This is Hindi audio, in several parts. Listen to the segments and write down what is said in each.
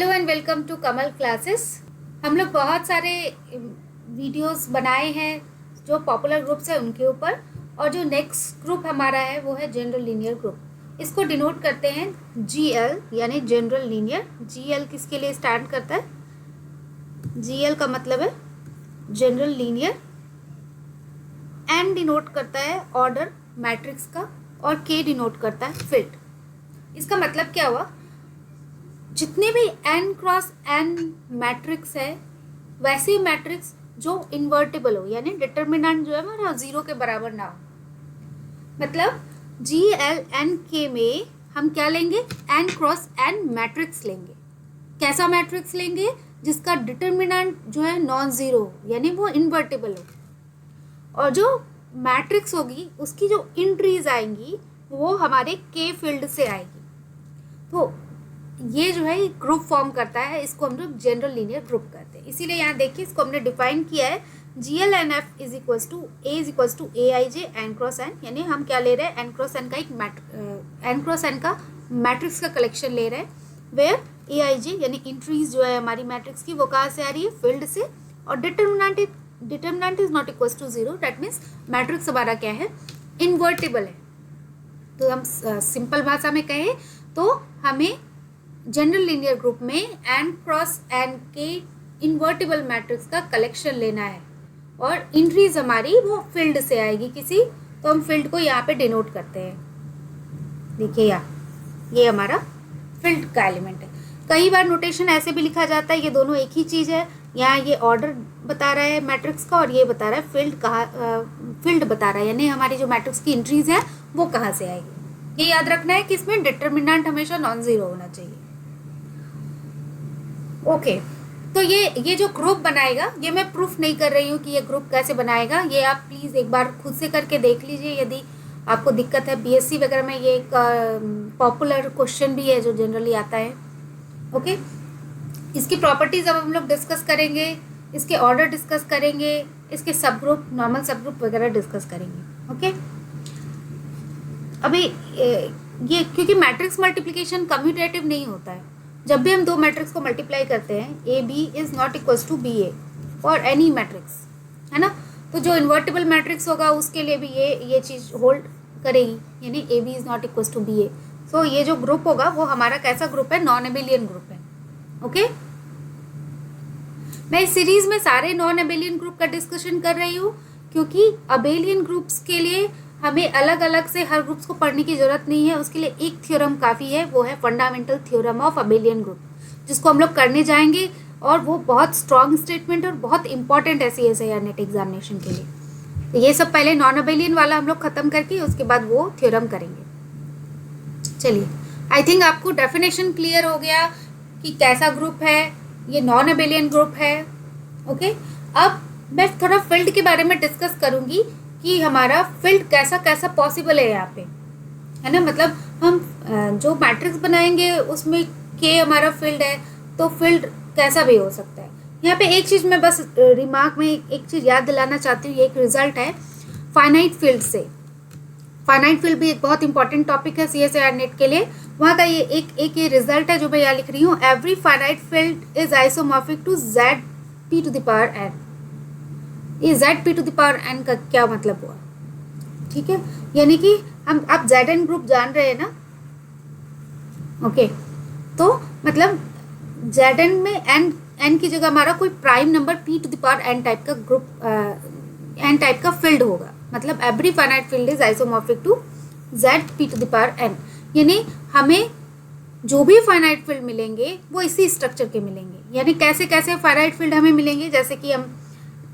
Hello and welcome to Kamal classes. हम लोग बहुत सारे वीडियोस बनाए हैं जो पॉपुलर ग्रुप्स है उनके ऊपर, और जो नेक्स्ट ग्रुप हमारा है वो है जनरल लीनियर ग्रुप। इसको डिनोट करते हैं जीएल यानी जनरल लीनियर। जीएल किसके लिए स्टैंड करता है? जीएल का मतलब है जनरल लीनियर। एन डिनोट करता है ऑर्डर मैट्रिक्स का, और के डिनोट करता है फील्ड। इसका मतलब क्या हुआ? जितने भी n क्रॉस n मैट्रिक्स है वैसे मैट्रिक्स जो इन्वर्टिबल हो, यानी डिटर्मिनेंट जो है हमारा 0 के बराबर ना हो। मतलब GLNK में हम क्या लेंगे? n क्रॉस n मैट्रिक्स लेंगे। कैसा मैट्रिक्स लेंगे? जिसका डिटर्मिनेंट जो है नॉन ज़ीरो हो, यानी वो इन्वर्टिबल हो। और जो मैट्रिक्स होगी उसकी जो एंट्रीज आएंगी वो हमारे K फील्ड से आएगी। तो ये जो है ग्रुप फॉर्म करता है, इसको हम लोग जनरल लीनियर ग्रुप करते हैं। इसीलिए यहाँ देखिए इसको हमने डिफाइन किया है GLNF is equals to AIJ n cross n, यानी हम क्या ले रहे हैं? n क्रॉस n का n क्रॉस n का मैट्रिक्स का कलेक्शन ले रहे हैं, वेयर AIJ यानी इंट्रीज जो है हमारी मैट्रिक्स की वो कहाँ से आ रही है? फील्ड से। और determinant is not equals to 0, that means matrix हमारा क्या है? इन्वर्टिबल है। तो हम सिंपल भाषा में कहें तो हमें जनरल लीनियर ग्रुप में n क्रॉस n के इन्वर्टिबल मैट्रिक्स का कलेक्शन लेना है, और इंट्रीज हमारी वो फील्ड से आएगी किसी, तो हम फील्ड को यहाँ पे डिनोट करते हैं। देखिए ये हमारा फील्ड का एलिमेंट है। कई बार नोटेशन ऐसे भी लिखा जाता है, ये दोनों एक ही चीज़ है। यहाँ ये ऑर्डर बता रहा है मैट्रिक्स का, और ये बता रहा है फील्ड बता रहा है, यानी हमारी जो मैट्रिक्स की इंट्रीज है वो कहाँ से आएगी। ये याद रखना है कि इसमें डिटर्मिनेंट हमेशा नॉन ज़ीरो होना चाहिए। ओके, तो ये जो ग्रुप बनाएगा, ये मैं प्रूफ नहीं कर रही हूँ कि ये ग्रुप कैसे बनाएगा, ये आप प्लीज़ एक बार खुद से करके देख लीजिए यदि आपको दिक्कत है। बीएससी वगैरह में ये एक पॉपुलर क्वेश्चन भी है जो जनरली आता है। ओके, इसकी प्रॉपर्टीज़ अब हम लोग डिस्कस करेंगे, इसके ऑर्डर डिस्कस करेंगे, इसके सब ग्रुप, नॉर्मल सब ग्रुप वगैरह डिस्कस करेंगे। ओके, अभी ये क्योंकि मैट्रिक्स मल्टीप्लिकेशन कम्यूटेटिव नहीं होता है। जब भी हम दो मैट्रिक्स को मल्टीप्लाई करते हैं, A B is not equals to B A और एनी मैट्रिक्स, है ना। तो जो इन्वर्टिबल मैट्रिक्स होगा उसके लिए भी ये चीज़ होल्ड करेगी, यानी A B is not equals to B A. So ये जो ग्रुप होगा वो हमारा कैसा ग्रुप है? नॉन एबेलियन ग्रुप है। ओके, मैं इस सीरीज में सारे नॉन एबेलियन ग्रुप का डिस्कशन कर रही हूँ, क्योंकि अबेलियन ग्रुप्स के लिए हमें अलग अलग से हर ग्रुप्स को पढ़ने की ज़रूरत नहीं है। उसके लिए एक थ्योरम काफ़ी है, वो है fundamental theorem of abelian group, जिसको हम लोग करने जाएंगे, और वो बहुत स्ट्रॉन्ग स्टेटमेंट और बहुत इंपॉर्टेंट है CSIR नेट एग्जामिनेशन के लिए। तो ये सब पहले नॉन अबेलियन वाला हम लोग ख़त्म करके उसके बाद वो थ्योरम करेंगे। चलिए, आई थिंक आपको डेफिनेशन क्लियर हो गया कि कैसा ग्रुप है, ये नॉन अबेलियन ग्रुप है। ओके, अब मैं थोड़ा फील्ड के बारे में डिस्कस करूँगी कि हमारा फील्ड कैसा कैसा पॉसिबल है यहाँ पे, है ना। मतलब हम जो मैट्रिक्स बनाएंगे उसमें के हमारा फील्ड है, तो फील्ड कैसा भी हो सकता है। यहाँ पे एक चीज़ मैं बस रिमार्क में एक चीज़ याद दिलाना चाहती हूँ, ये एक रिजल्ट है फाइनाइट फील्ड से। फाइनाइट फील्ड भी एक बहुत इंपॉर्टेंट टॉपिक है CSIR नेट के लिए। वहाँ का ये एक ये रिजल्ट है जो मैं यहाँ लिख रही हूँ, every finite field is isomorphic to ZP to the power n। ये ZP to the power n का क्या मतलब हुआ? ठीक है, यानी कि हम आप Zn ग्रुप जान रहे हैं ना। ओके, तो मतलब Zn में n की जगह हमारा कोई prime number p to the power n type का ग्रुप, n टाइप का फील्ड होगा। मतलब every finite field is isomorphic to ZP to the power n, यानी हमें जो भी फाइनाइट फील्ड मिलेंगे वो इसी स्ट्रक्चर के मिलेंगे। यानी कैसे कैसे फाइनाइट फील्ड हमें मिलेंगे, जैसे कि हम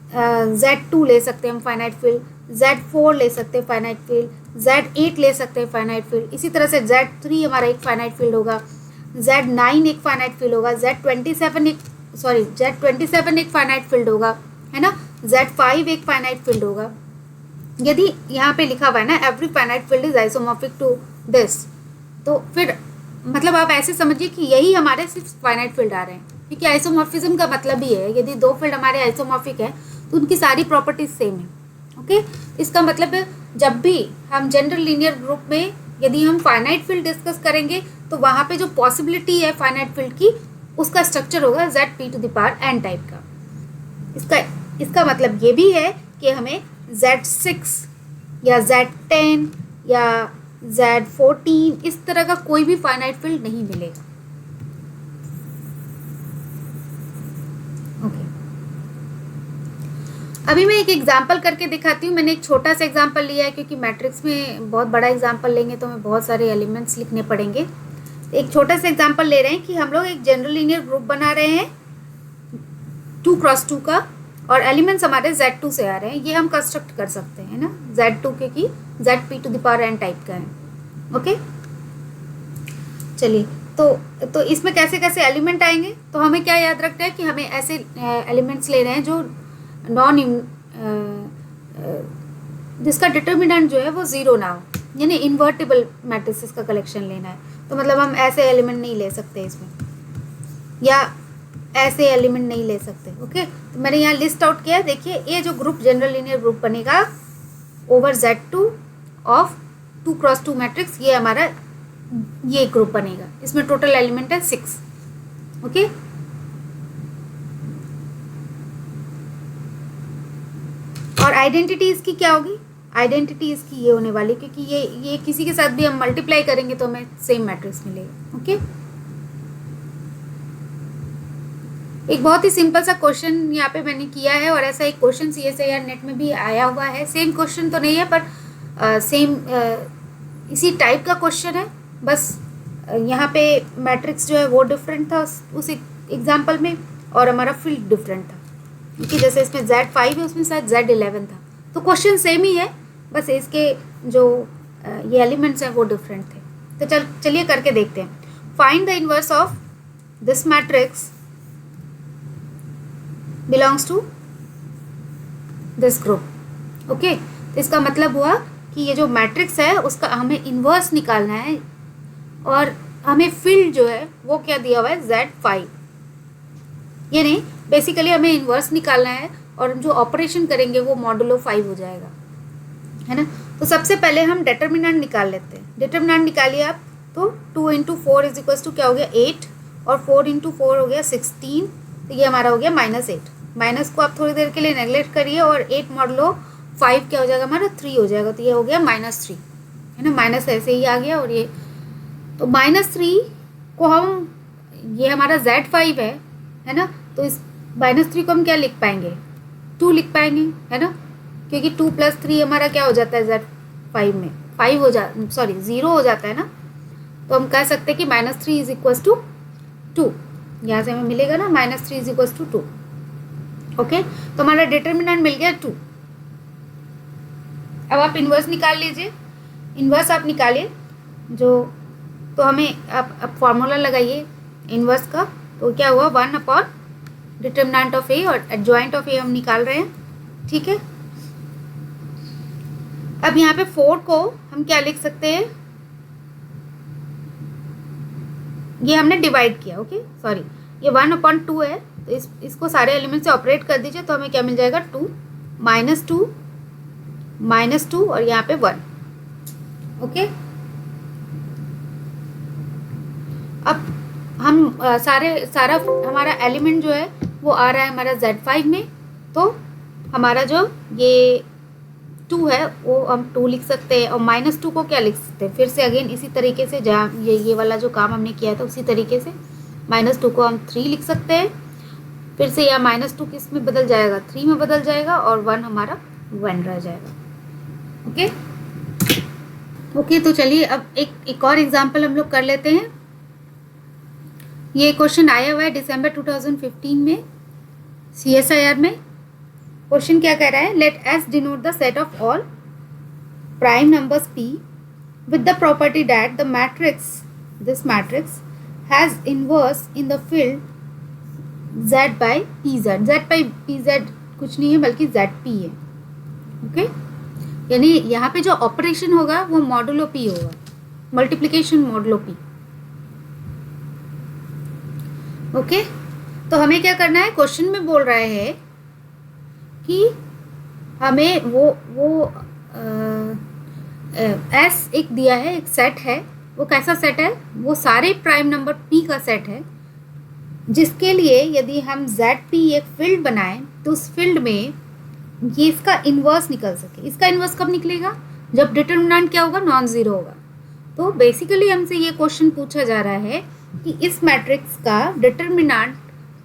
Z2 ले सकते हैं हम फाइनाइट फील्ड, Z4 ले सकते हैं फाइनाइट फील्ड, Z8 ले सकते हैं फाइनाइट फील्ड। इसी तरह से Z3 हमारा एक फाइनाइट फील्ड होगा, Z9 एक फाइनाइट फील्ड होगा, Z27 एक फाइनाइट फील्ड होगा, है ना। Z5 एक फाइनाइट फील्ड होगा। यदि यहाँ पे लिखा हुआ है ना every finite field is isomorphic to this, तो फिर मतलब आप ऐसे समझिए कि यही हमारे सिर्फ फाइनाइट फील्ड आ रहे हैं, क्योंकि आइसोमॉर्फिज्म का मतलब ही है यदि दो फील्ड हमारे आइसोमॉर्फिक है तो उनकी सारी प्रॉपर्टीज सेम है। ओके, इसका मतलब है जब भी हम जनरल लीनियर ग्रुप में यदि हम फाइनाइट फील्ड डिस्कस करेंगे तो वहाँ पे जो पॉसिबिलिटी है फाइनाइट फील्ड की उसका स्ट्रक्चर होगा ZP⁴n टाइप का। इसका मतलब ये भी है कि हमें Z6 या Z10 या Z14 इस तरह का कोई भी फाइनाइट फील्ड नहीं मिलेगा। ओके, अभी मैं एक एग्जांपल करके दिखाती हूँ। मैंने एक छोटा सा एग्जांपल लिया है क्योंकि मैट्रिक्स में बहुत बड़ा एग्जांपल लेंगे तो हमें बहुत सारे एलिमेंट्स लिखने पड़ेंगे। एक छोटा सा एग्जांपल ले रहे हैं कि हम लोग एक जनरल लीनियर ग्रुप बना रहे हैं 2x2 का, और एलिमेंट्स हमारे Z2 से आ रहे हैं। ये हम कंस्ट्रक्ट कर सकते हैं ना, Z2 क्योंकि ZP⁴n टाइप का है। ओके, चलिए, तो इसमें कैसे कैसे एलिमेंट आएंगे, तो हमें क्या याद रखना है कि हमें ऐसे एलिमेंट्स ले रहे हैं जो जिसका डिटर्मिनेंट जो है वो 0 ना हो, यानी इन्वर्टिबल मैट्रिसेस का कलेक्शन लेना है। तो मतलब हम ऐसे एलिमेंट नहीं ले सकते इसमें, या ऐसे एलिमेंट नहीं ले सकते। ओके, तो मैंने यहाँ लिस्ट आउट किया। देखिए, ये जो ग्रुप जनरल लीनियर ग्रुप बनेगा over Z2 of 2x2 matrix, ये हमारा ये ग्रुप बनेगा। इसमें टोटल एलिमेंट है 6। ओके, और आइडेंटिटी इसकी क्या होगी? आइडेंटिटी इसकी ये होने वाली, क्योंकि ये किसी के साथ भी हम मल्टीप्लाई करेंगे तो हमें सेम मैट्रिक्स मिलेगा। ओके, एक बहुत ही सिंपल सा क्वेश्चन यहाँ पे मैंने किया है, और ऐसा एक क्वेश्चन CSIR नेट में भी आया हुआ है। सेम क्वेश्चन तो नहीं है, पर सेम इसी टाइप का क्वेश्चन है, बस यहाँ पे मैट्रिक्स जो है वो डिफरेंट था उस एग्जाम्पल में, और हमारा फील्ड डिफरेंट था, क्योंकि जैसे इसमें Z5 है उसमें शायद Z11 था। तो क्वेश्चन सेम ही है, बस इसके जो ये एलिमेंट्स हैं वो डिफरेंट थे। तो चलिए करके देखते हैं। Find the inverse of this matrix belongs to this group. Okay, तो इसका मतलब हुआ कि ये जो मैट्रिक्स है उसका हमें इन्वर्स निकालना है, और हमें फील्ड जो है वो क्या दिया हुआ है? Z5। ये नहीं, बेसिकली हमें इन्वर्स निकालना है, और जो ऑपरेशन करेंगे वो मॉडुलो 5 हो जाएगा, है ना। तो सबसे पहले हम डिटर्मिनेंट निकाल लेते हैं। डिटर्मिनेंट निकालिए आप, तो 2 × 4 = क्या हो गया? 8, और 4 × 4 हो गया 16। तो ये हमारा हो गया -8। माइनस को आप थोड़ी देर के लिए नेगलेक्ट करिए, और 8 मॉडुलो 5 क्या हो जाएगा हमारा? 3 हो जाएगा। तो ये हो गया -3, है ना। माइनस ऐसे ही आ गया, और ये तो -3 को हम, ये हमारा Z5 है ना, तो इस -3 को हम क्या लिख पाएंगे? 2 लिख पाएंगे, है ना, क्योंकि 2 + 3 हमारा क्या हो जाता है Z5 में? 0 हो जाता है ना। तो हम कह सकते हैं कि -3 = 2। यहाँ से हमें मिलेगा ना -3 = 2। ओके, तो हमारा डिटर्मिनेंट मिल गया 2। अब आप इन्वर्स निकाल लीजिए। इन्वर्स आप निकालिए जो, तो हमें आप फॉर्मूला लगाइए इन्वर्स का। तो क्या हुआ? 1 डिटर्मिनेंट ऑफ A, और एडजॉइंट ऑफ A हम निकाल रहे हैं। ठीक है, अब यहाँ पे 4 को हम क्या लिख सकते हैं? ये हमने डिवाइड किया। ओके, सॉरी, ये 1/2 है, तो इसको सारे एलिमेंट से ऑपरेट कर दीजिए, तो हमें क्या मिल जाएगा? 2 -2 और यहाँ पे 1। ओके, अब हम सारा हमारा एलिमेंट जो है वो आ रहा है हमारा Z5 में। तो हमारा जो ये 2 है वो हम 2 लिख सकते हैं, और -2 को क्या लिख सकते हैं? फिर से अगेन इसी तरीके से, जहाँ ये वाला जो काम हमने किया था उसी तरीके से -2 को हम 3 लिख सकते हैं। फिर से यहाँ -2 किस में बदल जाएगा? 3 में बदल जाएगा, और 1 हमारा 1 रह जाएगा। ओके, तो चलिए अब एक और एग्जाम्पल हम लोग कर लेते हैं। ये क्वेश्चन आया हुआ है दिसंबर 2015 में CSIR में। क्वेश्चन क्या कह रहा है? Let S denote the set of all prime numbers P with the property that the this matrix has inverse in the field Z/PZ। Z/PZ कुछ नहीं है बल्कि ZP है। ओके, यानी यहाँ पे जो ऑपरेशन होगा वो मॉडुलो P होगा, मल्टीप्लिकेशन मॉडुलो P। ओके, तो हमें क्या करना है? क्वेश्चन में बोल रहे हैं कि हमें वो S एक दिया है, एक सेट है। वो कैसा सेट है? वो सारे प्राइम नंबर P का सेट है, जिसके लिए यदि हम ZP एक फील्ड बनाएं तो उस फील्ड में ये इसका इन्वर्स निकल सके। इसका इन्वर्स कब निकलेगा? जब डिटर्मिनेंट क्या होगा? नॉन ज़ीरो होगा। तो बेसिकली हमसे ये क्वेश्चन पूछा जा रहा है कि इस मैट्रिक्स का डिटर्मिनेंट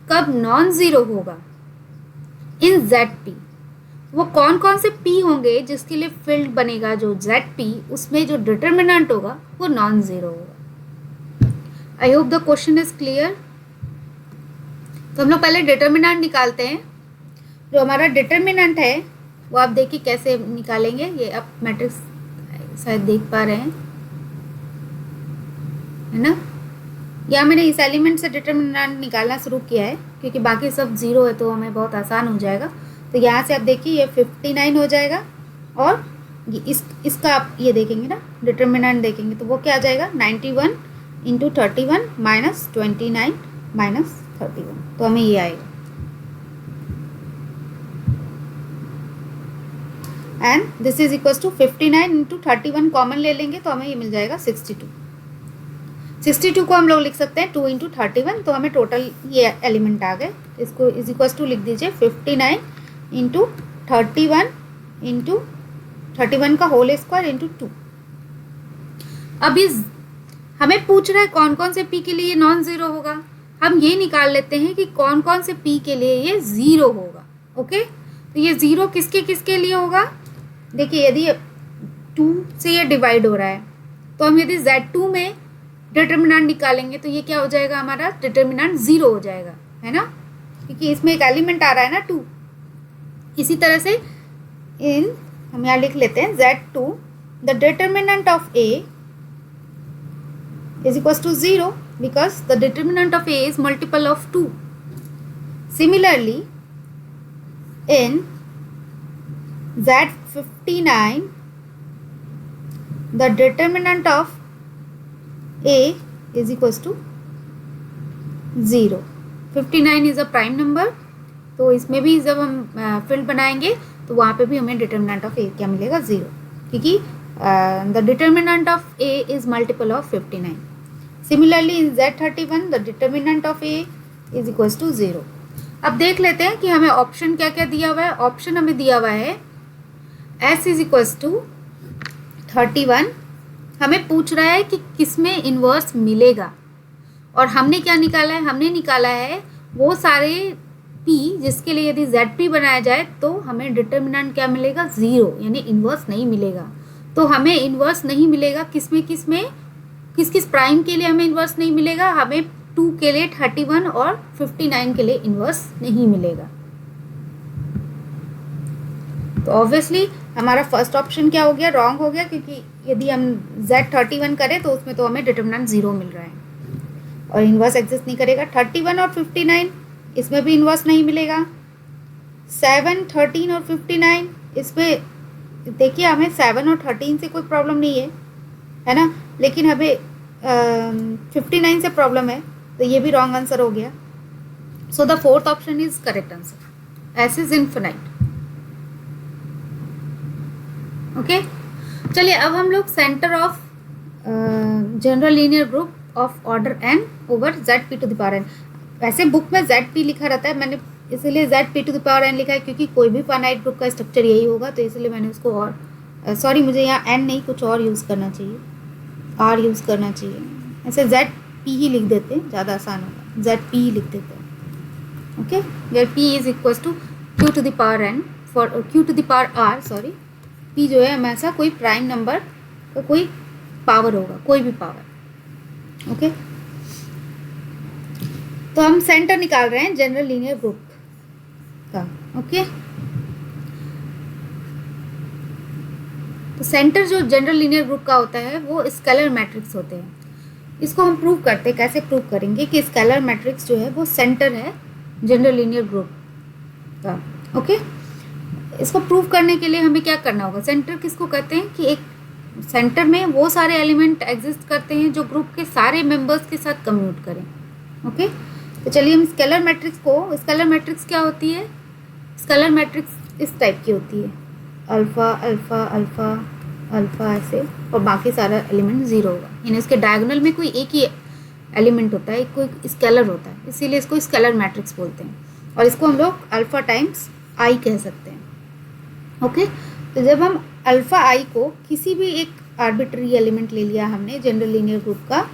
कब नॉन ज़ीरो होगा इन ZP। वो कौन कौन से P होंगे जिसके लिए फील्ड बनेगा जो ZP, उसमें जो डिटर्मिनेंट होगा वो नॉन ज़ीरो होगा। आई hope the question is clear. तो हम लोग पहले डिटर्मिनेंट निकालते हैं। जो हमारा डिटर्मिनेंट है वो आप देखिए कैसे निकालेंगे। ये आप मैट्रिक्स शायद देख पा रहे हैं, है ना। या मैंने इस एलिमेंट से डिटर्मिनेंट निकालना शुरू किया है क्योंकि बाकी सब ज़ीरो है तो हमें बहुत आसान हो जाएगा। तो यहाँ से आप देखिए ये 59 हो जाएगा और इसका आप ये देखेंगे ना, डिटर्मिनेंट देखेंगे तो वो क्या आ जाएगा? 91 इंटू 31 माइनस 29 माइनस 31, तो हमें ये आएगा। And this is equal to 59 into 31 common ले लेंगे तो हमें ये मिल जाएगा 62। 62 को हम लोग लिख सकते हैं 2 इंटू 31, तो हमें टोटल ये एलिमेंट आ गए। इसको इज इक्वल टू लिख दीजिए 59 इंटू 31 इंटू 31 का होल स्क्वायर इंटू 2। अब इस हमें पूछ रहा है कौन कौन से P के लिए ये नॉन ज़ीरो होगा। हम ये निकाल लेते हैं कि कौन कौन से P के लिए ये ज़ीरो होगा। ओके, तो ये ज़ीरो किसके किसके लिए होगा? देखिए यदि 2 से ये डिवाइड हो रहा है तो हम यदि Z2 में डिटर्मिनेंट निकालेंगे तो ये क्या हो जाएगा? हमारा डिटर्मिनेंट ज़ीरो हो जाएगा, है ना, क्योंकि इसमें एक एलिमेंट आ रहा है ना 2। इसी तरह से हम यहाँ लिख लेते हैं Z2 the determinant of A is equals to 0 because the determinant of A is multiple of 2. Similarly, in Z59 the determinant of A is equals to 0. 59 is a prime number, तो इसमें भी जब हम फील्ड बनाएंगे तो वहाँ पे भी हमें डिटर्मिनेंट ऑफ A क्या मिलेगा? 0, क्योंकि the determinant of A is multiple of 59. Similarly in Z31 the determinant of A is equals to 0. अब देख लेते हैं कि हमें ऑप्शन क्या क्या दिया हुआ है। ऑप्शन हमें दिया हुआ है S is equals to 31। हमें पूछ रहा है कि किसमें इन्वर्स मिलेगा और हमने क्या निकाला है? हमने निकाला है वो सारे P जिसके लिए यदि ZP बनाया जाए तो हमें डिटर्मिनेंट क्या मिलेगा? 0, यानी इन्वर्स नहीं मिलेगा। तो हमें इन्वर्स नहीं मिलेगा किसमें किसमें, किस किस प्राइम के लिए हमें इन्वर्स नहीं मिलेगा? हमें 2 के लिए 31 और 59 के लिए इन्वर्स नहीं मिलेगा। तो ऑब्वियसली हमारा फर्स्ट ऑप्शन क्या हो गया? रॉन्ग हो गया, क्योंकि यदि हम Z31 करें तो उसमें तो हमें डिटर्मिनेंट 0 मिल रहा है और इन्वर्स एग्जिस्ट नहीं करेगा। 31 और 59 इसमें भी इन्वर्स नहीं मिलेगा। 7, 13 और 59 इसमें देखिए हमें 7 और 13 से कोई प्रॉब्लम नहीं है ना, लेकिन हमें 59 से प्रॉब्लम है, तो ये भी रॉन्ग आंसर हो गया। So the fourth option is correct answer, S is infinite. Okay, चलिए अब हम लोग centre of general linear group of order n over ZP to the power n। वैसे बुक में ZP लिखा रहता है, मैंने इसीलिए ZP to the power n लिखा है क्योंकि कोई भी फाइनाइट ग्रुप का स्ट्रक्चर यही होगा, तो इसलिए मैंने उसको और सॉरी मुझे यहाँ n नहीं कुछ और यूज़ करना चाहिए, R यूज़ करना चाहिए। ऐसे ZP ही लिख देते हैं, ज़्यादा आसान होगा, ZP ही लिख देते हैं। Okay, where P is equal to Q to the power n for Q to the power R, sorry P जो है हमेशा कोई प्राइम नंबर का कोई पावर होगा, कोई भी पावर। ओके, तो हम सेंटर निकाल रहे हैं जनरल लीनियर ग्रुप का। ओके, तो सेंटर जो जनरल लीनियर ग्रुप का होता है वो स्केलर मैट्रिक्स होते हैं। इसको हम प्रूव करते हैं, कैसे प्रूव करेंगे कि स्केलर मैट्रिक्स जो है वो सेंटर है जनरल लीनियर ग्रुप का। ओके, इसको प्रूव करने के लिए हमें क्या करना होगा? सेंटर किसको कहते हैं कि एक सेंटर में वो सारे एलिमेंट एग्जिस्ट करते हैं जो ग्रुप के सारे मेंबर्स के साथ कम्यूट करें। ओके, तो चलिए हम स्केलर मैट्रिक्स को, स्केलर मैट्रिक्स क्या होती है? स्केलर मैट्रिक्स इस टाइप की होती है, अल्फ़ा अल्फ़ा अल्फ़ा अल्फ़ा ऐसे, और बाकी सारा एलिमेंट 0 होगा, यानी उसके डायगोनल में कोई एक ही एलिमेंट होता है, कोई स्केलर होता है, इसीलिए इसको स्केलर मैट्रिक्स बोलते हैं। और इसको हम लोग अल्फा टाइम्स आई कह सकते हैं। ओके, तो जब हम अल्फा आई को किसी भी एक आर्बिट्री एलिमेंट ले लिया हमने जनरल लीनियर ग्रुप का,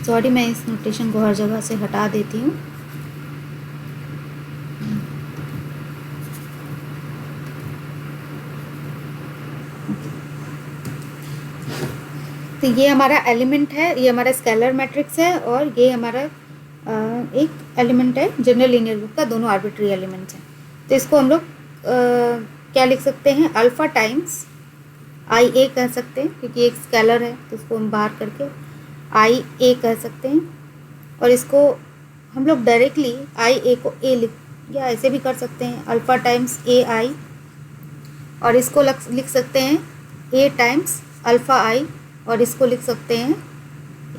सॉरी मैं इस नोटेशन को हर जगह से हटा देती हूँ। तो ये हमारा एलिमेंट है, ये हमारा स्केलर मैट्रिक्स है, और ये हमारा एक एलिमेंट है जनरल लीनियर ग्रुप का, दोनों आर्बिट्री एलिमेंट्स हैं। तो इसको हम लोग क्या लिख सकते हैं, अल्फा टाइम्स आई ए कह सकते हैं, क्योंकि एक स्केलर है तो इसको हम बाहर करके आई ए कह सकते हैं। और इसको हम लोग डायरेक्टली आई ए को ए लिख, या ऐसे भी कर सकते हैं, अल्फा टाइम्स ए आई, और इसको लिख सकते हैं ए टाइम्स अल्फ़ा आई, और इसको लिख सकते हैं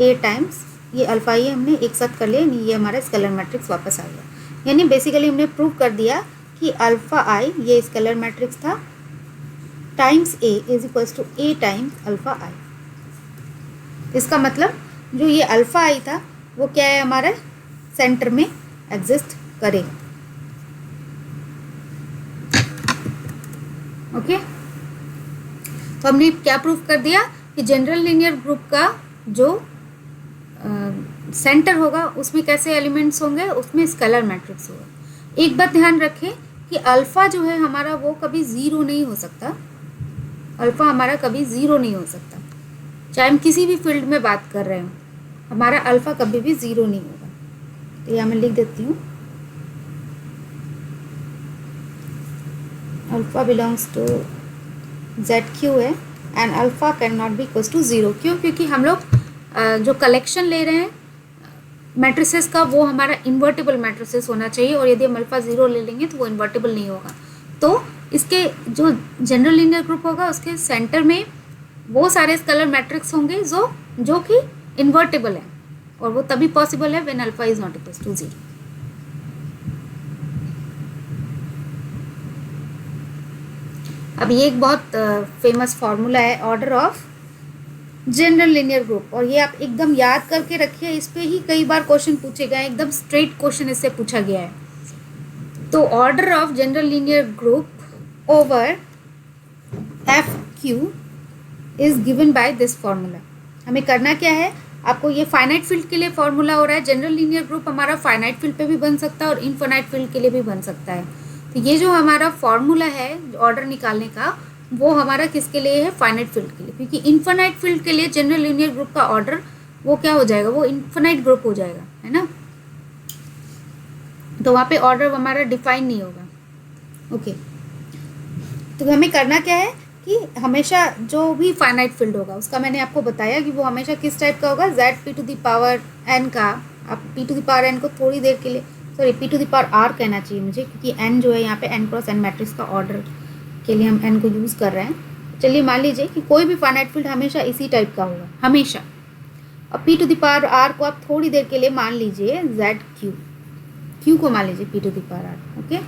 ए टाइम्स ये अल्फ़ा आई हमने एक साथ कर लिया, ये हमारा स्केलर मैट्रिक्स वापस आ गया। यानी बेसिकली हमने प्रूव कर दिया कि अल्फ़ा आई ये स्केलर मैट्रिक्स था, times A is equals to A times alpha I. इसका मतलब जो ये अल्फ़ा आई था वो क्या है, हमारे सेंटर में एग्जिस्ट करेगा। ओके, तो हमने क्या प्रूव कर दिया कि जनरल लीनियर ग्रुप का जो सेंटर होगा उसमें कैसे एलिमेंट्स होंगे, उसमें स्केलर मैट्रिक्स होगा। एक बात ध्यान रखें कि अल्फ़ा जो है हमारा वो कभी ज़ीरो नहीं हो सकता, अल्फ़ा हमारा कभी ज़ीरो नहीं हो सकता, चाहे हम किसी भी फील्ड में बात कर रहे हो, हमारा अल्फ़ा कभी भी ज़ीरो नहीं होगा। तो यहाँ मैं लिख देती हूँ, अल्फ़ा बिलोंग्स टू ZQ है and alpha can not be equals to zero. क्यों? क्योंकि हम लोग जो कलेक्शन ले रहे हैं मैट्रिसेस का वो हमारा इन्वर्टिबल मैट्रिसेस होना चाहिए, और यदि हम अल्फ़ा ज़ीरो ले लेंगे तो वो इन्वर्टिबल नहीं होगा। तो इसके जो जनरल लीनियर ग्रुप होगा उसके सेंटर में वो सारे स्केलर मैट्रिक्स होंगे जो कि इन्वर्टिबल है, और वो तभी पॉसिबल है when alpha is not equals to zero. अब ये एक बहुत फेमस फार्मूला है order of general linear group, और ये आप एकदम याद करके रखिए, इस पे ही कई बार क्वेश्चन पूछे गए, एकदम स्ट्रेट क्वेश्चन इससे पूछा गया है। तो order of general linear group over FQ is given by this formula. हमें करना क्या है, आपको ये फाइनाइट फील्ड के लिए फार्मूला हो रहा है, जनरल लीनियर ग्रुप हमारा फाइनाइट फील्ड पे भी बन सकता है और इनफाइनाइट फील्ड के लिए भी बन सकता है। तो ये जो हमारा फार्मूला है ऑर्डर निकालने का, वो हमारा किसके लिए है, फाइनाइट फील्ड के लिए, क्योंकि इनफाइनाइट फील्ड के लिए जनरल लीनियर ग्रुप का ऑर्डर वो क्या हो जाएगा, वो इनफाइनाइट ग्रुप हो जाएगा, है ना। तो वहाँ पे ऑर्डर हमारा डिफाइन नहीं होगा। ओके, तो हमें करना क्या है कि हमेशा जो भी फाइनाइट फील्ड होगा उसका मैंने आपको बताया कि वो हमेशा किस टाइप का होगा, ZP⁴n का। आप P⁴n को थोड़ी देर के लिए, सॉरी P⁴R कहना चाहिए मुझे, क्योंकि n जो है यहाँ पे n क्रॉस n मैट्रिक्स का ऑर्डर के लिए हम n को यूज़ कर रहे हैं। चलिए मान लीजिए कि कोई भी फाइनाइट फील्ड हमेशा इसी टाइप का होगा, हमेशा। अब P⁴R को आप थोड़ी देर के लिए मान लीजिए ZQ, Q को मान लीजिए P⁴R। ओके,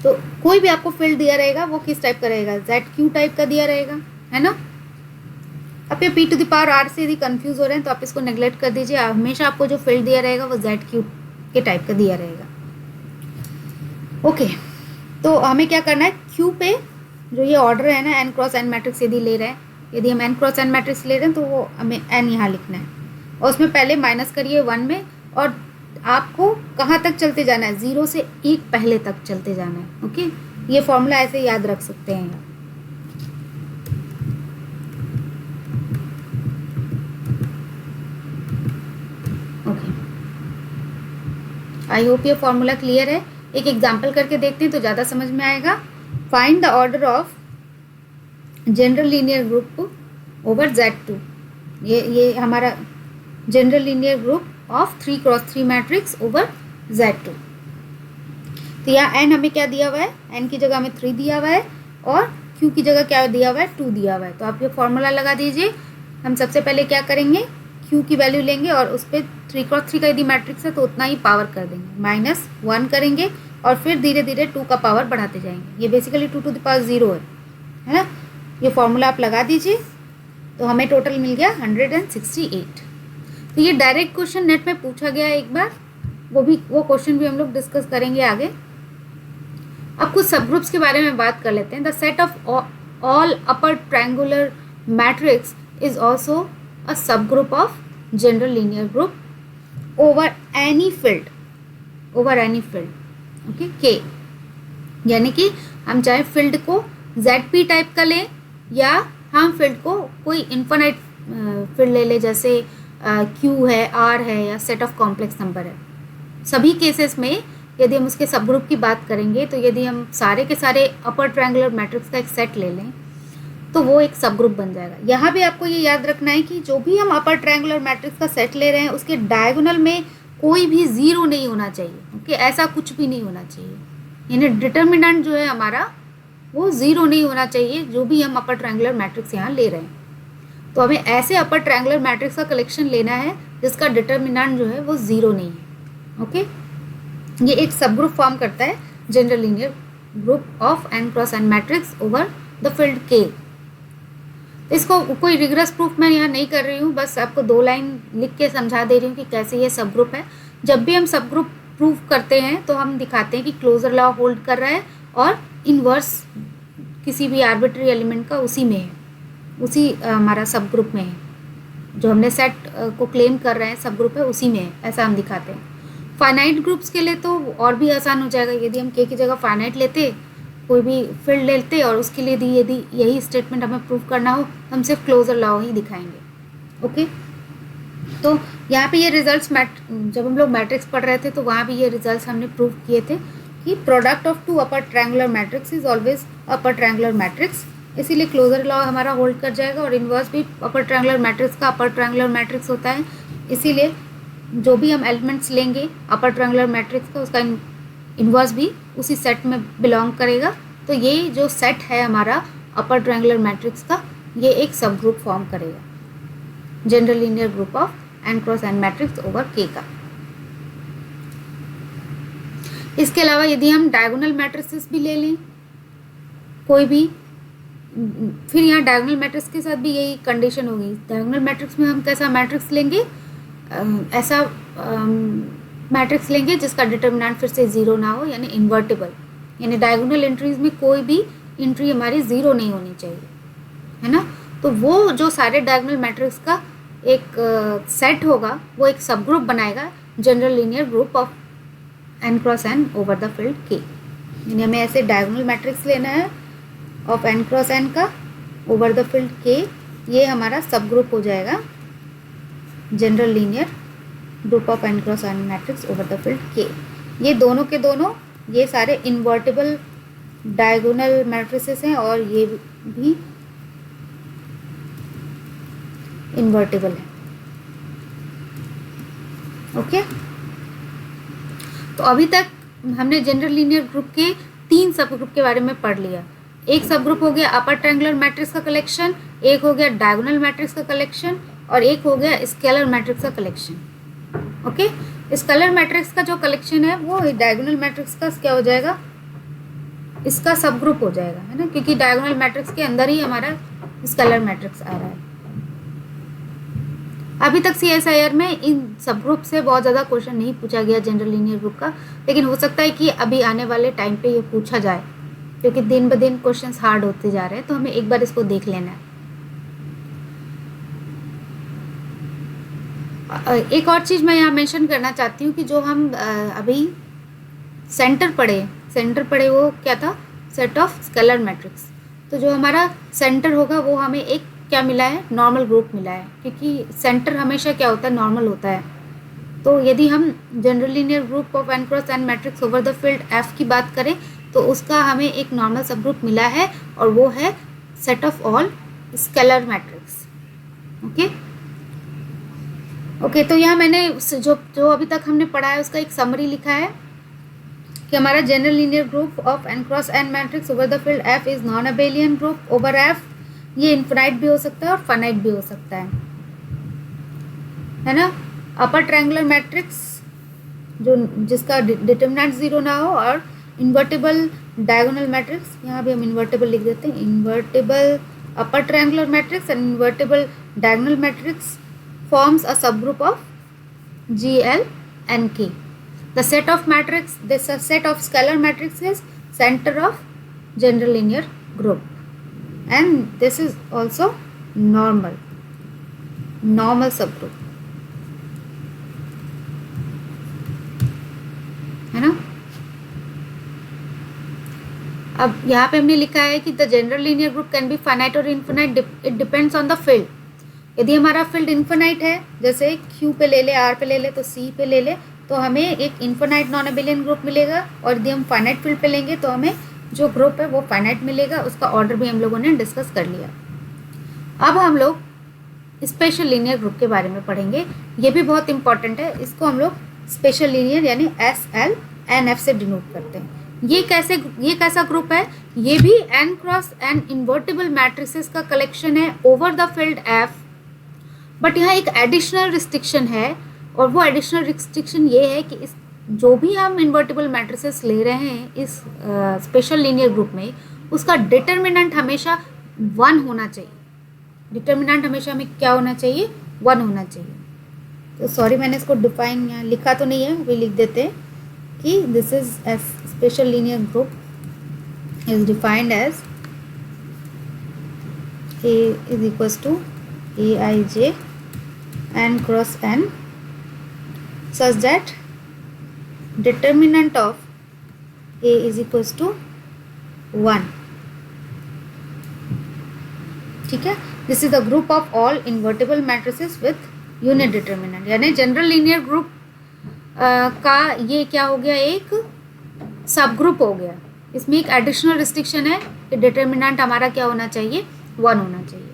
तो कोई भी आपको फील्ड दिया रहेगा वो किस टाइप का रहेगा, ZQ टाइप का दिया रहेगा, है ना। अब ये P⁴R से यदि कंफ्यूज हो रहे हैं तो आप इसको नेग्लेक्ट कर दीजिए, हमेशा आपको जो फील्ड दिया रहेगा वो ZQ के टाइप का दिया रहेगा। ओके, तो हमें क्या करना है, Q पे जो ये ऑर्डर है ना n क्रॉस n मैट्रिक्स यदि ले रहे हैं, यदि हम n क्रॉस n मैट्रिक्स ले रहे हैं तो वो हमें n यहाँ लिखना है, और उसमें पहले माइनस करिए 1 में, और आपको कहाँ तक चलते जाना है, 0 से 1 पहले तक चलते जाना है। ओके, ये फॉर्मूला ऐसे याद रख सकते हैं। ओके, आई होप ये फॉर्मूला क्लियर है। एक एग्जाम्पल करके देखते हैं तो ज़्यादा समझ में आएगा। Find the order of general linear group over Z2। ये हमारा general linear group of 3 cross 3 matrix over Z2। तो यहाँ n हमें क्या दिया हुआ है, n की जगह हमें 3 दिया हुआ है, और q की जगह क्या दिया हुआ है, 2 दिया हुआ है। तो आप ये फॉर्मूला लगा दीजिए। हम सबसे पहले क्या करेंगे, q की वैल्यू लेंगे और उस पर 3 क्रॉस 3 का यदि मैट्रिक्स है तो उतना ही पावर कर देंगे, -1 करेंगे, और फिर धीरे धीरे 2 का पावर बढ़ाते जाएंगे। ये बेसिकली 2 to the power 0 है ना। ये फॉर्मूला आप लगा दीजिए तो हमें टोटल मिल गया 168। तो ये डायरेक्ट क्वेश्चन नेट में पूछा गया है एक बार, वो क्वेश्चन भी हम लोग डिस्कस करेंगे आगे। अब कुछ सब ग्रुप्स के बारे में बात कर लेते हैं। The set of all upper triangular matrix is also a subgroup of general linear group over any field, okay के। यानी कि हम चाहे फील्ड को ZP टाइप का लें या हम फील्ड को कोई इन्फिनाइट फील्ड ले लें, जैसे Q है, R है या सेट ऑफ कॉम्प्लेक्स नंबर है। सभी केसेस में यदि हम उसके सब ग्रुप की बात करेंगे तो यदि हम सारे के सारे अपर ट्रायंगुलर मैट्रिक्स का एक सेट ले लें तो वो एक सब ग्रुप बन जाएगा। यहाँ भी आपको ये याद रखना है कि जो भी हम अपर ट्रायंगुलर मैट्रिक्स का सेट ले रहे हैं उसके डायगोनल में कोई भी जीरो नहीं होना चाहिए। ओके, ऐसा कुछ भी नहीं होना चाहिए, यानी डिटर्मिनेंट जो है हमारा वो ज़ीरो नहीं होना चाहिए जो भी हम अपर ट्रायंगुलर मैट्रिक्स यहाँ ले रहे हैं। तो हमें ऐसे अपर ट्रायंगुलर मैट्रिक्स का कलेक्शन लेना है जिसका डिटर्मिनेंट जो है वो ज़ीरो नहीं है। ओके, ये एक सब ग्रुप फॉर्म करता है general linear group of n cross n matrix over the field K। इसको कोई रिगरस प्रूफ मैं यहाँ नहीं कर रही हूँ, बस आपको 2 लाइन लिख के समझा दे रही हूँ कि कैसे ये सब ग्रुप है। जब भी हम सब ग्रुप प्रूव करते हैं तो हम दिखाते हैं कि क्लोजर लॉ होल्ड कर रहा है और इनवर्स किसी भी आर्बिट्री एलिमेंट का उसी में है, उसी हमारा सब ग्रुप में है। जो हमने सेट को क्लेम कर रहे हैं सब ग्रुप है उसी में है, ऐसा हम दिखाते हैं। फाइनाइट ग्रुप्स के लिए तो और भी आसान हो जाएगा। यदि हम के की जगह फाइनाइट लेते, कोई भी फील्ड लेते और उसके लिए यदि यही स्टेटमेंट हमें प्रूव करना हो तो हम सिर्फ क्लोजर लॉ ही दिखाएंगे। ओके, तो यहाँ पे ये रिजल्ट्स जब हम लोग मैट्रिक्स पढ़ रहे थे तो वहाँ भी ये रिजल्ट्स हमने प्रूव किए थे कि product of 2 upper triangular matrix is always upper triangular matrix, इसीलिए क्लोजर लॉ हमारा होल्ड कर जाएगा। और इन्वर्स भी अपर ट्रायंगुलर मैट्रिक्स का अपर ट्रायंगुलर मैट्रिक्स होता है, इसीलिए जो भी हम एलिमेंट्स लेंगे अपर ट्रायंगुलर मैट्रिक्स का उसका इन्वर्स भी उसी सेट में बिलोंग करेगा। तो ये जो सेट है हमारा अपर ट्रायंगुलर मैट्रिक्स का, ये एक सब ग्रुप फॉर्म करेगा general linear group of n cross n matrix over K का। इसके अलावा यदि हम डायगोनल मैट्रिसेस भी ले लें कोई भी, फिर यहाँ डायगोनल मैट्रिक्स के साथ भी यही कंडीशन होगी। डायगोनल मैट्रिक्स में हम कैसा मैट्रिक्स लेंगे, ऐसा मैट्रिक्स लेंगे जिसका डिटर्मिनेंट फिर से ज़ीरो ना हो, यानी इन्वर्टिबल, यानी डायगोनल एंट्रीज में कोई भी एंट्री हमारी ज़ीरो नहीं होनी चाहिए, है ना। तो वो जो सारे डायगोनल मैट्रिक्स का एक सेट होगा वो एक सब ग्रुप बनाएगा general linear group of n cross n over the field K। यानी हमें ऐसे डायगोनल मैट्रिक्स लेना है ऑफ n क्रॉस n का ओवर द फील्ड K, ये हमारा सब ग्रुप हो जाएगा general linear group of n cross n matrix over the field K। ये दोनों के दोनों ये सारे इन्वर्टिबल डायगोनल मैट्रिसेस हैं और ये भी इन्वर्टिबल है। ओके, तो अभी तक हमने जनरल लीनियर ग्रुप के 3 सब ग्रुप के बारे में पढ़ लिया। एक सब ग्रुप हो गया अपर ट्रायंगुलर मैट्रिक्स का कलेक्शन, एक हो गया डायगोनल मैट्रिक्स का कलेक्शन और एक हो गया स्केलर मैट्रिक्स का कलेक्शन। ओके, स्केलर मैट्रिक्स का जो कलेक्शन है वो डायगोनल मैट्रिक्स का क्या हो जाएगा, इसका सब ग्रुप हो जाएगा, है ना, क्योंकि डायगोनल मैट्रिक्स के अंदर ही हमारा स्केलर मैट्रिक्स आ रहा है। अभी तक CSIR में इन सब ग्रुप से बहुत ज़्यादा क्वेश्चन नहीं पूछा गया जनरल लीनियर ग्रुप का, लेकिन हो सकता है कि अभी आने वाले टाइम पे ये पूछा जाए क्योंकि दिन ब दिन क्वेश्चंस हार्ड होते जा रहे हैं, तो हमें एक बार इसको देख लेना है। एक और चीज़ मैं यहाँ मेंशन करना चाहती हूँ कि जो हम अभी सेंटर पढ़े वो क्या था, सेट ऑफ स्केलर मैट्रिक्स। तो जो हमारा सेंटर होगा वो हमें एक क्या मिला है, नॉर्मल ग्रुप मिला है, क्योंकि सेंटर हमेशा क्या होता है, नॉर्मल होता है। तो यदि हम general linear group of n cross n matrix over the field F की बात करें तो उसका हमें एक नॉर्मल सब ग्रुप मिला है और वो है set of all scalar matrix. Okay, तो यहाँ मैंने जो अभी तक हमने पढ़ा है उसका एक समरी लिखा है कि हमारा general linear group of n cross n matrix over the field F is non abelian group over F। ये इन्फिनाइट भी हो सकता है और फाइनाइट भी हो सकता है ना। अपर ट्रायंगुलर मैट्रिक्स जो जिसका डिटर्मिनेंट ज़ीरो ना हो और इन्वर्टेबल डायगोनल मैट्रिक्स, यहाँ भी हम इन्वर्टेबल लिख देते हैं, invertible upper triangular matrix and invertible diagonal matrix forms a subgroup of G, L and K. The set of matrix, this set of scalar matrices center of general linear group, and this is also normal subgroup, है ना। अब यहाँ पे हमने लिखा है कि the general linear group can be finite और infinite, it depends on the field. यदि हमारा फील्ड इन्फिनाइट है, जैसे Q पे ले ले, R पे ले ले, तो C पे ले ले, तो हमें एक इन्फिनाइट नॉन एबेलियन ग्रुप मिलेगा, और यदि हम फाइनाइट फील्ड पे लेंगे तो हमें जो ग्रुप है वो फाइनाइट मिलेगा। उसका ऑर्डर भी हम लोगों ने डिस्कस कर लिया। अब हम लोग स्पेशल लीनियर ग्रुप के बारे में पढ़ेंगे, ये भी बहुत इंपॉर्टेंट है। इसको हम लोग स्पेशल लीनियर यानी SLNF से डिनोट करते हैं। ये कैसा ग्रुप है? ये भी n cross n invertible matrices का कलेक्शन है over the field F, but यहाँ एक एडिशनल रिस्ट्रिक्शन है, और वो एडिशनल रिस्ट्रिक्शन ये है कि इस जो भी हम इन्वर्टिबल मैट्रिसेस ले रहे हैं इस स्पेशल लीनियर ग्रुप में, उसका डिटर्मिनेंट हमेशा 1 होना चाहिए। डिटर्मिनेंट हमेशा हमें क्या होना चाहिए? 1 होना चाहिए। तो सॉरी, मैंने इसको डिफाइन यहाँ लिखा तो नहीं है, वही लिख देते हैं कि this is S special linear group is defined as A is equals to Aij n cross n such that determinant of A is equals to 1. ठीक है, this is the group of all invertible matrices with unit determinant, यानी जनरल लीनियर ग्रुप का ये क्या हो गया? एक सब ग्रुप हो गया। इसमें एक एडिशनल रिस्ट्रिक्शन है कि डिटर्मिनेंट हमारा क्या होना चाहिए? 1 होना चाहिए।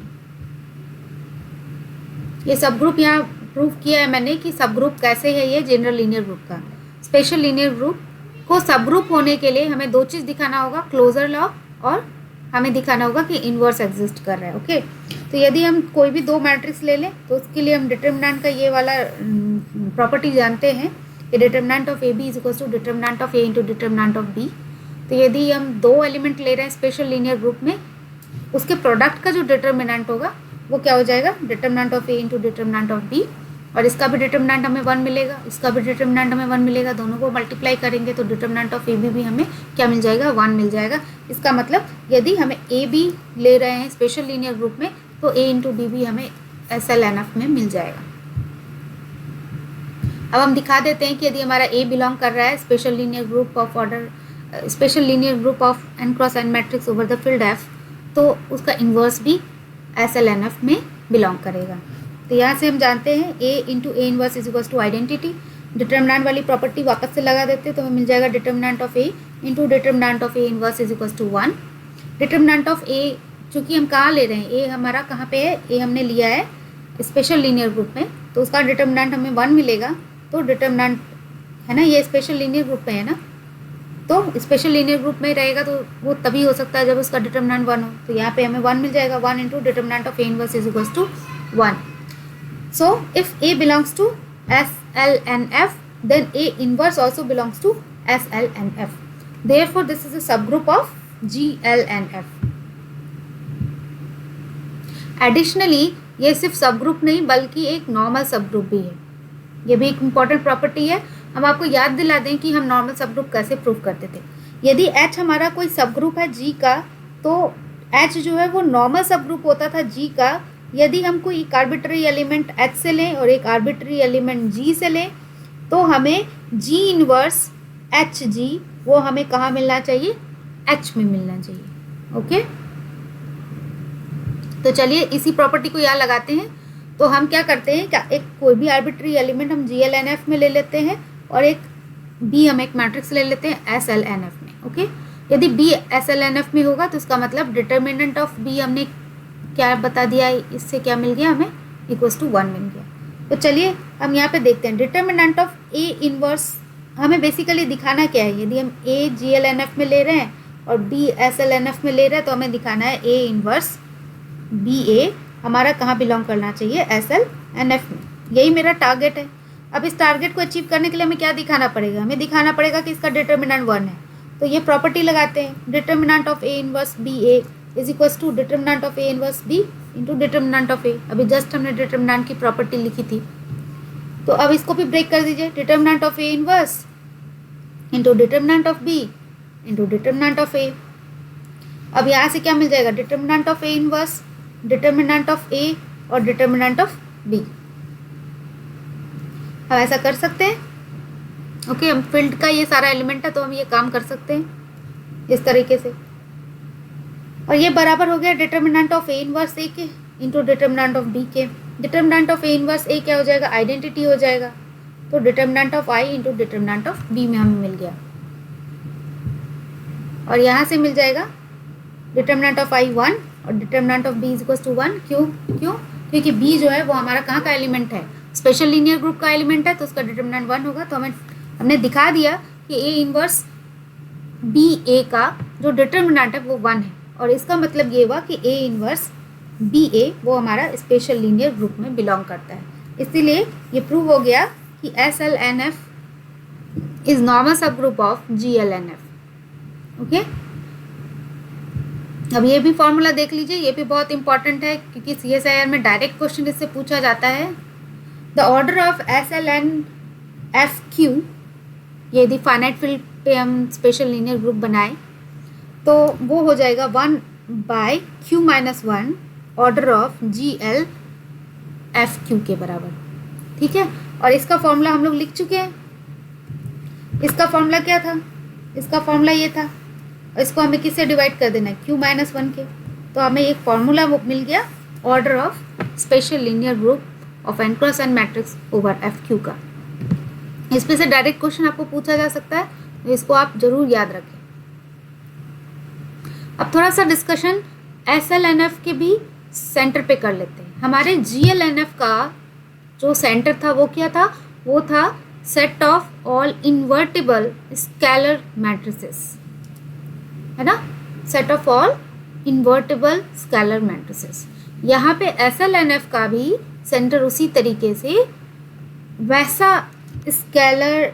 ये सब ग्रुप यहाँ प्रूव किया है मैंने कि सब ग्रुप कैसे है ये जनरल लीनियर ग्रुप का। स्पेशल लीनियर ग्रुप को सब ग्रुप होने के लिए हमें 2 चीज़ दिखाना होगा, क्लोजर लॉ, और हमें दिखाना होगा कि इन्वर्स एग्जिस्ट कर रहा है। ओके, तो यदि हम कोई भी 2 मैट्रिक्स ले लें तो उसके लिए हम डिटर्मिनेंट का ये वाला प्रॉपर्टी जानते हैं कि determinant of A B is equals to determinant of A into determinant of B. तो यदि हम 2 एलिमेंट ले रहे हैं स्पेशल लीनियर ग्रुप में, उसके प्रोडक्ट का जो डिटर्मिनेंट होगा वो क्या हो जाएगा? Determinant of A into determinant of B, और इसका भी डिटर्मिनेंट हमें 1 मिलेगा, इसका भी डिटर्मिनेंट हमें 1 मिलेगा। दोनों को मल्टीप्लाई करेंगे तो डिटर्मिनेंट ऑफ ए बी भी हमें क्या मिल जाएगा? 1 मिल जाएगा। इसका मतलब यदि हमें ए बी ले रहे हैं स्पेशल लीनियर ग्रुप में तो ए इंटू बी भी हमें SLNF में मिल जाएगा। अब हम दिखा देते हैं कि यदि हमारा ए बिलोंग कर रहा है special linear group of order special linear group of n cross n matrix over the field F, तो उसका इन्वर्स भी SLNF में बिलोंग करेगा। तो यहाँ से हम जानते हैं A into A inverse is equals to identity. Determinant वाली प्रॉपर्टी वापस से लगा देते हैं तो हमें मिल जाएगा determinant of A into determinant of A inverse is equals to 1। Determinant of A चूँकि हम कहाँ ले रहे हैं, A हमारा कहाँ पे है? A हमने लिया है स्पेशल लीनियर ग्रुप में, तो उसका डिटर्मिनेंट हमें 1 मिलेगा। तो डिटर्मिनेंट है ना, ये स्पेशल लीनियर ग्रुप में है ना, तो स्पेशल लीनियर ग्रुप में रहेगा तो वो तभी हो सकता है जब उसका डिटर्मिनेंट 1 हो। तो यहाँ पे हमें 1 मिल जाएगा, 1 into determinant of A inverse is equals to 1। So if A belongs to SLNF then A inverse also belongs to SLNF. Therefore this is a subgroup of GLNF. Additionally ये सिर्फ सबग्रुप नहीं बल्कि एक नॉर्मल सबग्रुप भी है। ये भी एक इम्पॉर्टेंट प्रॉपर्टी है। हम आपको याद दिला दें कि हम नॉर्मल सबग्रुप कैसे प्रूव करते थे। यदि H हमारा कोई सबग्रुप है G का, तो H जो है वो नॉर्मल सबग्रुप होता था G का। यदि हम कोई एक आर्बिट्री एलिमेंट H से लें और एक आर्बिट्री एलिमेंट G से लें तो हमें G इनवर्स HG वो हमें कहाँ मिलना चाहिए? H में मिलना चाहिए। ओके, तो चलिए इसी प्रॉपर्टी को यहाँ लगाते हैं। तो हम क्या करते हैं, क्या एक कोई भी आर्बिट्री एलिमेंट हम GLNF में ले लेते हैं और एक B हम एक मैट्रिक्स ले लेते हैं SLNF में। ओके, यदि B SLNF में होगा तो इसका मतलब डिटर्मिनेंट ऑफ B हमने क्या बता दिया, इससे क्या मिल गया हमें? इक्वल्स टू 1 मिल गया। तो चलिए हम यहाँ पे देखते हैं डिटर्मिनेंट ऑफ A इनवर्स हमें बेसिकली दिखाना क्या है। यदि हम A GLNF में ले रहे हैं और B SLNF में ले रहे हैं तो हमें दिखाना है A इनवर्स BA हमारा कहाँ बिलोंग करना चाहिए? SLNF में। यही मेरा टारगेट है। अब इस टारगेट को अचीव करने के लिए हमें क्या दिखाना पड़ेगा? हमें दिखाना पड़ेगा कि इसका डिटर्मिनेंट 1 है। तो ये प्रॉपर्टी लगाते हैं, determinant of A inverse B A is equals to determinant of A inverse B into determinant of A. अभी जस्ट हमने डिटर्मिनेंट की प्रॉपर्टी लिखी थी, तो अब इसको भी ब्रेक कर दीजिए, determinant of A inverse into determinant of B into determinant of A. अब यहाँ से क्या मिल जाएगा, determinant of A inverse, determinant of A और डिटर्मिनेंट ऑफ बी। हम ऐसा कर सकते हैं, ओके। हम फील्ड का ये सारा एलिमेंट है तो हम ये काम कर सकते हैं इस तरीके से। और ये बराबर हो गया determinant of A inverse A के इंटू डिटर्मिनेंट ऑफ बी के। Determinant of A inverse A क्या हो जाएगा, आइडेंटिटी हो जाएगा, तो determinant of I into determinant of B में हमें मिल गया। और यहाँ से मिल जाएगा डिटर्मिनेंट ऑफ आई 1 और determinant of B is equal to 1। क्यों क्यों क्योंकि बी जो है वो हमारा कहाँ का एलिमेंट है, स्पेशल लीनियर ग्रुप का एलिमेंट है, तो उसका डिटर्मिनेंट 1 होगा। तो हमने दिखा दिया कि ए इनवर्स बी ए का जो डिटर्मिनेंट है वो 1 है, और इसका मतलब ये हुआ कि ए इनवर्स बी ए वो हमारा स्पेशल लीनियर ग्रुप में बिलोंग करता है। इसीलिए ये प्रूव हो गया कि S L N F is normal subgroup of G L N F. Okay, अब ये भी फॉर्मूला देख लीजिए, ये भी बहुत इंपॉर्टेंट है क्योंकि CSIR में डायरेक्ट क्वेश्चन इससे पूछा जाता है। The order of S L N F Q, ये यदि फाइनाइट फील्ड पे हम स्पेशल लीनियर ग्रुप बनाए तो वो हो जाएगा 1 by Q minus 1 order of GL FQ के बराबर, ठीक है। और इसका फॉर्मूला हम लोग लिख चुके हैं। इसका फॉर्मूला क्या था, इसका फॉर्मूला ये था, और इसको हमें किससे डिवाइड कर देना है, Q माइनस 1 के। तो हमें एक फॉर्मूला मिल गया order of special linear group of n cross n matrix over FQ का। इसमें से डायरेक्ट क्वेश्चन आपको पूछा जा सकता है, तो इसको आप जरूर याद रखें। अब थोड़ा सा डिस्कशन SLNF के भी सेंटर पे कर लेते हैं। हमारे GLNF का जो सेंटर था वो क्या था, वो था set of all invertible scalar matrices, है ना, set of all invertible scalar matrices. यहाँ पे SLNF का भी सेंटर उसी तरीके से वैसा स्केलर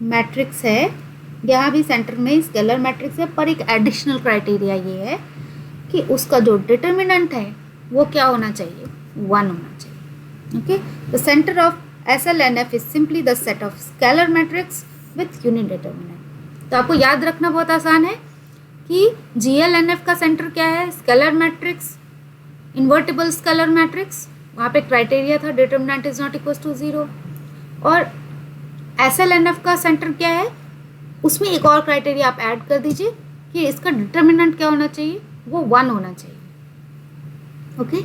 मैट्रिक्स है, यहाँ भी सेंटर में स्केलर मैट्रिक्स है, पर एक एडिशनल क्राइटेरिया ये है कि उसका जो डिटर्मिनेंट है वो क्या होना चाहिए, 1 होना चाहिए। Okay, the centre of SLNF is simply the set of scalar matrix with unit determinant. तो आपको याद रखना बहुत आसान है कि GLNF का सेंटर क्या है, scalar matrix, invertible scalar matrix, वहाँ पे क्राइटेरिया था determinant is not equal to 0। और SLNF का सेंटर क्या है, उसमें एक और क्राइटेरिया आप ऐड कर दीजिए कि इसका डिटर्मिनेंट क्या होना चाहिए, वो 1 होना चाहिए। ओके,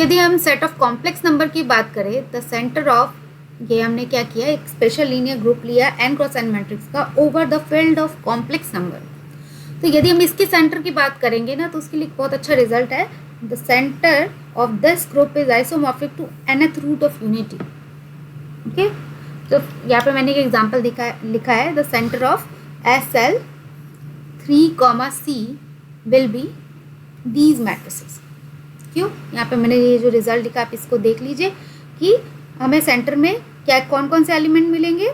यदि हम सेट ऑफ कॉम्प्लेक्स नंबर की बात करें, द सेंटर ऑफ, ये हमने क्या किया, एक स्पेशल लीनियर ग्रुप लिया n क्रॉस n मैट्रिक्स का over the field of complex number. तो यदि हम इसके सेंटर की बात करेंगे ना, तो उसके लिए बहुत अच्छा रिजल्ट है, the centre of this group is isomorphic to nth root of unity. Okay, तो यहाँ पे मैंने एक एग्जाम्पल लिखा है, the centre of SL 3, C will be these matrices. क्यों, यहाँ पे मैंने ये जो रिजल्ट लिखा आप इसको देख लीजिए कि हमें सेंटर में क्या कौन कौन से एलिमेंट मिलेंगे,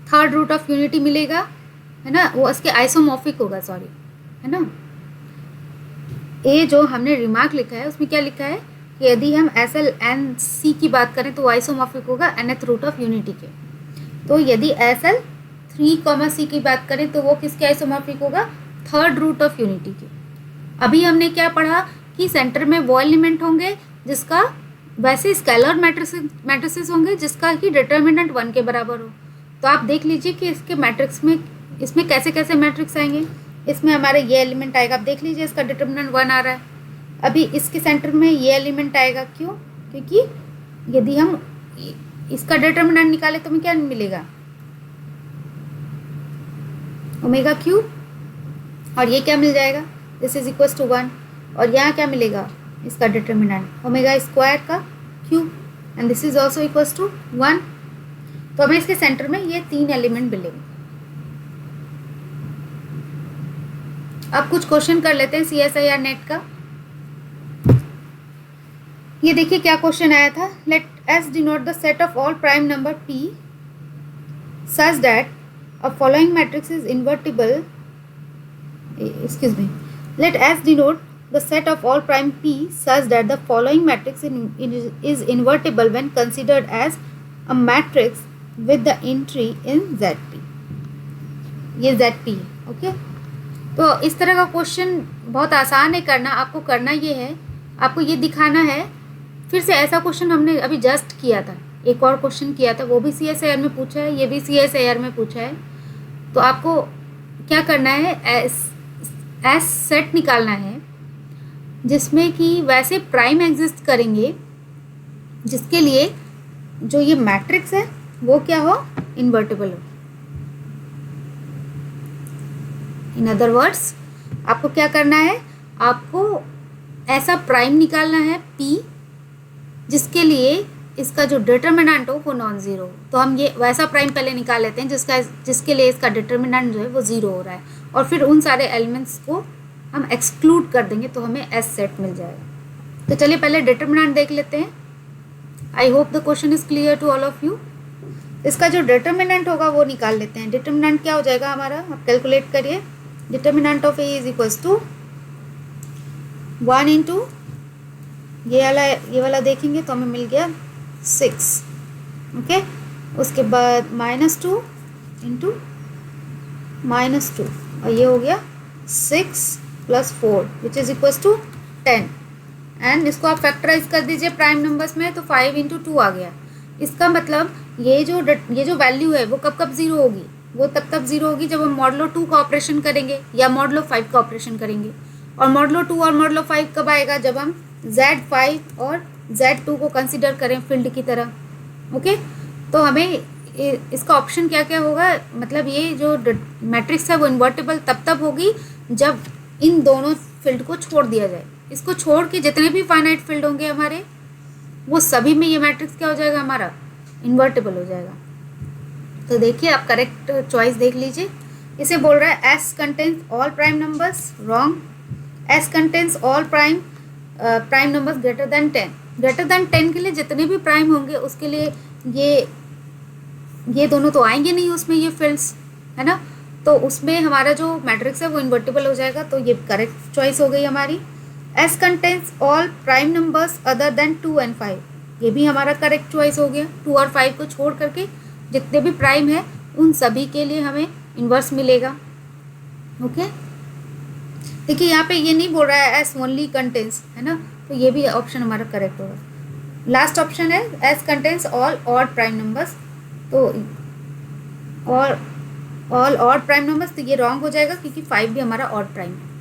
थर्ड रूट ऑफ यूनिटी मिलेगा, है ना, वो इसके आइसोमॉर्फिक होगा, सॉरी, है ना। ए जो हमने रिमार्क लिखा है उसमें क्या लिखा है कि यदि हम SLNC की बात करें तो आइसोमॉर्फिक होगा nth रूट ऑफ यूनिटी के। तो यदि SL 3, C की बात करें तो वो किसके आइसोमॉर्फिक होगा, थर्ड रूट ऑफ यूनिटी के। अभी हमने क्या पढ़ा कि सेंटर में वो एलिमेंट होंगे जिसका वैसे स्केलर मैट्रिसेस होंगे जिसका कि डिटर्मिनेंट 1 के बराबर हो। तो आप देख लीजिए कि इसके मैट्रिक्स में, इसमें कैसे कैसे मैट्रिक्स आएंगे। इसमें हमारे ये एलिमेंट आएगा, आप देख लीजिए इसका डिटर्मिनेंट 1 आ रहा है। अभी इसके सेंटर में ये एलिमेंट आएगा, क्यों, क्योंकि यदि हम इसका डिटर्मिनेंट निकाले तो हमें क्या मिलेगा, ओमेगा क्यू, और ये क्या मिल जाएगा, दिस इज इक्वल टू 1, और यहाँ क्या मिलेगा, इसका डिटर्मिनेंट ओमेगा स्क्वायर का cube, and this is also equal to 1। तो हमें इसके सेंटर में ये 3 एलिमेंट मिलेंगे। अब कुछ क्वेश्चन कर लेते हैं CSIR नेट का। ये देखिए क्या क्वेश्चन आया था, let S denote the set of all prime number P such that a following matrix is invertible. Excuse me. Let S denote the set of all prime P such that the following matrix is invertible when considered as a matrix with the entry in ZP. ये ZP है. ओके, तो इस तरह का क्वेश्चन बहुत आसान है करना. आपको करना ये है, आपको ये दिखाना है. फिर से ऐसा क्वेश्चन हमने अभी जस्ट किया था, एक और क्वेश्चन किया था, वो भी CSIR में पूछा है, ये भी CSIR में पूछा है. तो आपको क्या करना है, एस सेट निकालना है जिसमें कि वैसे प्राइम एग्जिस्ट करेंगे जिसके लिए जो ये मैट्रिक्स है वो क्या हो, इन्वर्टिबल हो. इन अदर वर्ड्स आपको क्या करना है, आपको ऐसा प्राइम निकालना है P जिसके लिए इसका जो डिटर्मिनेंट हो वो नॉन ज़ीरो. तो हम ये वैसा प्राइम पहले निकाल लेते हैं जिसके लिए इसका डिटर्मिनेंट जो है वो ज़ीरो हो रहा है, और फिर उन सारे एलिमेंट्स को हम एक्सक्लूड कर देंगे तो हमें एस सेट मिल जाएगा. तो चलिए पहले डिटर्मिनेंट देख लेते हैं. I hope the question is clear to all of you. इसका जो डिटर्मिनेंट होगा वो निकाल लेते हैं. डिटर्मिनेंट क्या हो जाएगा हमारा, आप कैलकुलेट करिए. Determinant of A is equals to 1 into ये वाला देखेंगे तो हमें मिल गया 6. ओके, उसके बाद -2 इंटू -2 और ये हो गया 6 + 4 which is equals to 10. And इसको आप फैक्टराइज कर दीजिए प्राइम नंबर्स में, तो 5 × 2 आ गया. इसका मतलब ये जो वैल्यू है वो कब ज़ीरो होगी, वो तब ज़ीरो होगी जब हम मॉडलो 2 का ऑपरेशन करेंगे या मॉडलो 5 का ऑपरेशन करेंगे. और मॉडलो 2 और मॉडलो 5 कब आएगा, जब हम Z5 और Z2 को कंसिडर करें फील्ड की तरह. ओके, तो हमें इसका ऑप्शन क्या क्या होगा, मतलब ये जो मैट्रिक्स है वो इन्वर्टिबल तब होगी जब इन दोनों फील्ड को छोड़ दिया जाए. इसको छोड़ के जितने भी फाइनाइट फील्ड होंगे हमारे, वो सभी में ये मैट्रिक्स क्या हो जाएगा, हमारा इन्वर्टिबल हो जाएगा. तो देखिए आप करेक्ट चॉइस देख लीजिए. इसे बोल रहा है S contains all prime numbers. Wrong. S contains all prime numbers greater than 10. Greater than 10 के लिए जितने भी प्राइम होंगे उसके लिए ये दोनों तो आएंगे नहीं उसमें, ये फील्ड्स है ना. तो उसमें हमारा जो मैट्रिक्स है वो इन्वर्टिबल हो जाएगा. तो ये करेक्ट चॉइस हो गई हमारी. S contains all prime numbers other than 2 and 5, ये भी हमारा करेक्ट चॉइस हो गया. 2 और 5 को छोड़ करके जितने भी प्राइम है उन सभी के लिए हमें इन्वर्स मिलेगा. ओके, देखिए यहाँ पे ये नहीं बोल रहा है एस ओनली कंटेन्स, है ना, तो ये भी ऑप्शन हमारा करेक्ट होगा. लास्ट ऑप्शन है S contains all odd prime numbers. तो ऑल ऑड प्राइम नंबर्स, तो ये रॉन्ग हो जाएगा क्योंकि 5 भी हमारा ऑड प्राइम है.